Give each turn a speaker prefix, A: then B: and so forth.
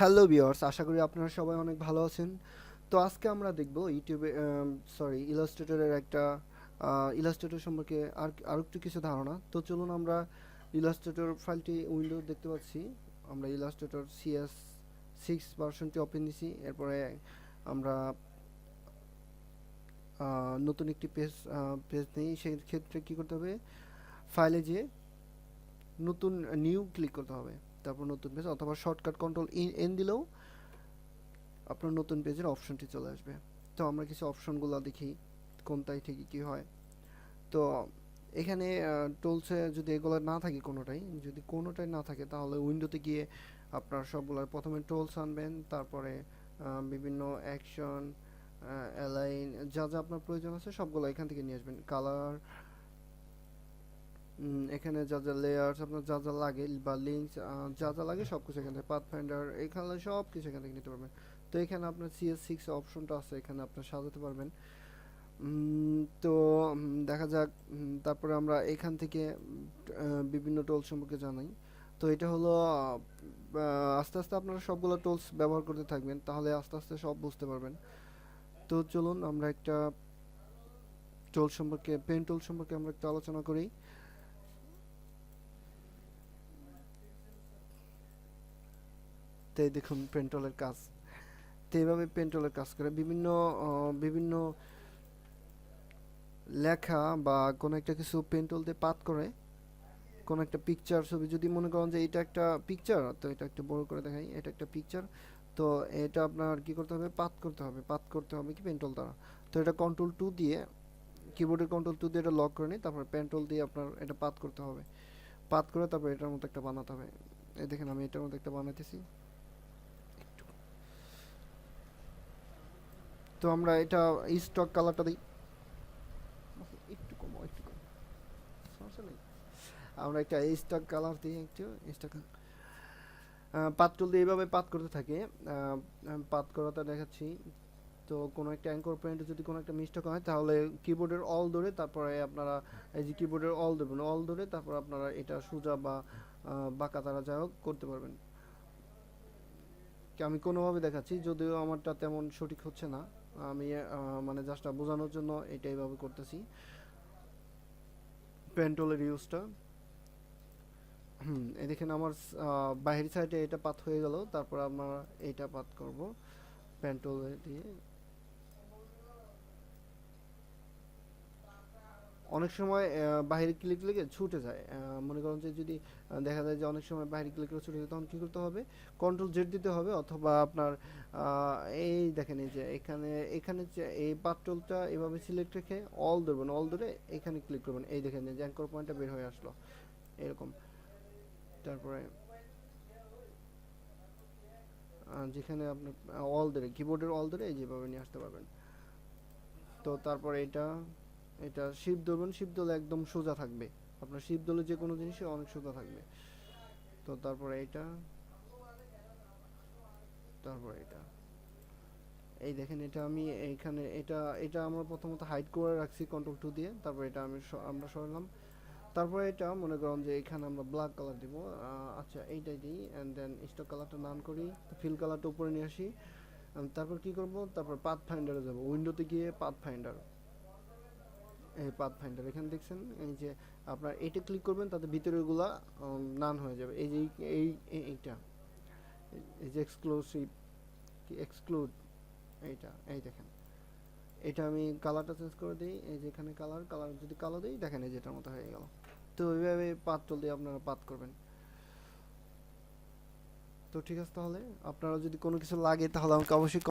A: Hello viewers, আশা করি আপনারা সবাই অনেক ভালো আছেন। তো আজকে আমরা দেখব ইউটিউবে ইলাস্ট্রেটরের একটা ইলাস্ট্রেটর সম্পর্কে আর একটু কিছু ধারণা। তো চলুন আমরা ইলাস্ট্রেটর ফাইলটি উইন্ডো দেখতে পাচ্ছি। আমরা ইলাস্ট্রেটর CS6 ভার্সনটি ওপেন দিছি। এরপরে আমরা নতুন একটি পেজ নেই। সেই ক্ষেত্রে কি করতে হবে? ফাইলে যেয়ে নতুন নিউ ক্লিক করতে হবে। তারপর নতুন পেজ অথবা শর্টকাট কন্ট্রোল এন দিলেও আপনার নতুন পেজের অপশনটি চলে আসবে। তো আমরা কিছু অপশনগুলো দেখি কোনটাই থেকে কি হয়। তো এখানে টুলসে যদি এগুলো না থাকে যদি কোনোটাই না থাকে তাহলে উইন্ডোতে গিয়ে আপনার সবগুলোর প্রথমে টুলস আনবেন, তারপরে বিভিন্ন অ্যাকশন, অ্যালাইন, যা যা আপনার প্রয়োজন আছে সবগুলো এখান থেকে নিয়ে আসবেন। কালার, এখানে যা যা লেয়ার্স আপনার যা যা লাগে বা লিঙ্কস যা যা লাগে সব কিছু এখান থেকে, পাথ ফাইন্ডার এখানে সব কিছু এখান থেকে নিতে পারবেন। তো এখানে আপনার CS6 অপশনটা আছে, এখানে আপনার সাজাতে পারবেন। তো দেখা যাক। তারপরে আমরা এখান থেকে বিভিন্ন টুলস সম্পর্কে জানাই। তো এটা হলো আস্তে আস্তে আপনারা সবগুলো টুলস ব্যবহার করতে থাকবেন, তাহলে আস্তে আস্তে সব বুঝতে পারবেন। তো চলুন আমরা একটা পেন টুল সম্পর্কে আমরা একটু আলোচনা করি। তো এই দেখুন পেন টুলের কাজ। তো এইভাবে পেন টুলের কাজ করে বিভিন্ন লেখা বা কোনো একটা কিছু পেন টুল দিয়ে পাত করে কোনো একটা পিকচার ছবি, যদি মনে করেন যে এটা একটা পিকচার, তো এটা একটু বড় করে দেখাই, এটা একটা পিকচার। তো এটা আপনার কি করতে হবে? পাত করতে হবে কি পেন টুল দ্বারা। তো এটা কন্ট্রোল 2 দিয়ে, কিবোর্ডের কন্ট্রোল 2 দিয়ে এটা লক করে নিই, তারপর পেন টুল দিয়ে আপনার এটা পাত করতে হবে। পাত করে তারপর এটার মতো একটা বানাতে হবে। এই দেখেন আমি এটার মতো একটা বানাইতেছি। তো আমরা এটা স্টক কালারটা দিই, একটু কম একটু কম, সমস্যা নেই। আমরা একটা স্টক কালার দিই, একটু স্টক পাত টুল দিয়ে এইভাবে পাত করতে থাকে। পাত করাটা দেখাচ্ছি। তো কোনো একটা অ্যাঙ্কর পয়েন্টে যদি কোনো একটা মিস্টেক হয় তাহলে কিবোর্ডের অল ধরে তারপরে আপনারা এই যে কিবোর্ডের অল দেবেন, অল ধরে তারপর আপনারা এটা সোজা বা বাঁকা তারা যা হোক করতে পারবেন। আমি কোনোভাবে দেখাচ্ছি, যদিও আমারটা তেমন সঠিক হচ্ছে না। আমি মানে জাস্ট বোঝানোর জন্য এটা এইভাবে করতেছি পেন্টলের ইউজটা। এই দেখেন আমার বাহির সাইডে এটা পাত হয়ে গেল, তারপর আমরা এইটা পাত করব পেন্টল দিয়ে। অনেক সময় বাইরে ক্লিক লেগে ছুটে যায়। মনে করেন যে যদি দেখা যায় যে অনেক সময় বাইরে ক্লিক করে ছুটে যায়, তখন কী করতে হবে? কন্ট্রোল জেড দিতে হবে, অথবা আপনার এই দেখেন এই যে এখানে এখানে যে এই পাত্রটা এভাবে সিলেক্ট রেখে অল ধরবেন, অল ধরে এখানে ক্লিক করবেন। এই দেখেন যে অ্যাঙ্কর পয়েন্টটা বের হয়ে আসলো এরকম। তারপরে যেখানে আপনি অল ধরে কিবোর্ডের অল ধরে এই যেভাবে নিয়ে আসতে পারবেন। তো তারপরে এটা এটা শিপ ধরবেন, শিপ ধরলে একদম সোজা থাকবে। আপনার শিপ ধরলে যে কোনো জিনিসই অনেক সোজা থাকবে। তো তারপরে এটা, তারপরে এটা, এই দেখেন এটা আমি এইখানে এটা এটা আমরা প্রথমত হাইড করে রাখছি কন্ট্রোল 2 দিয়ে, তারপর এটা আমরা সরালাম। তারপরে এটা মনে করেন যে এখানে আমরা ব্ল্যাক কালার দিব। আচ্ছা এইটাই দিই, অ্যান্ড দেন স্টক কালারটা নান করি, ফিল কালারটা উপরে নিয়ে আসি। তারপর কি করব? তারপর পাথ ফাইন্ডারে যাব, উইন্ডোতে গিয়ে পাথ ফাইন্ডার, এই পাথ ফাইন্ডার এখানে দেখছেন এই যে আপনার এইটা ক্লিক করবেন, তাতে ভিতরেগুলা নান হয়ে যাবে। এই যে এইটা এই যে এক্সক্লুসিভ কি এক্সক্লুড, এইটা এই দেখেন। এটা আমি কালারটা চেঞ্জ করে দিই, এই যে এখানে কালার কালার যদি কালো দিই দেখেন এই যেটার মতো হয়ে গেল। তো এইভাবে পাথ টুল দিয়ে আপনারা পাথ করবেন। তো ঠিক আছে, তাহলে আপনারা যদি কোনো কিছু লাগে তাহলে আমাকে অবশ্যই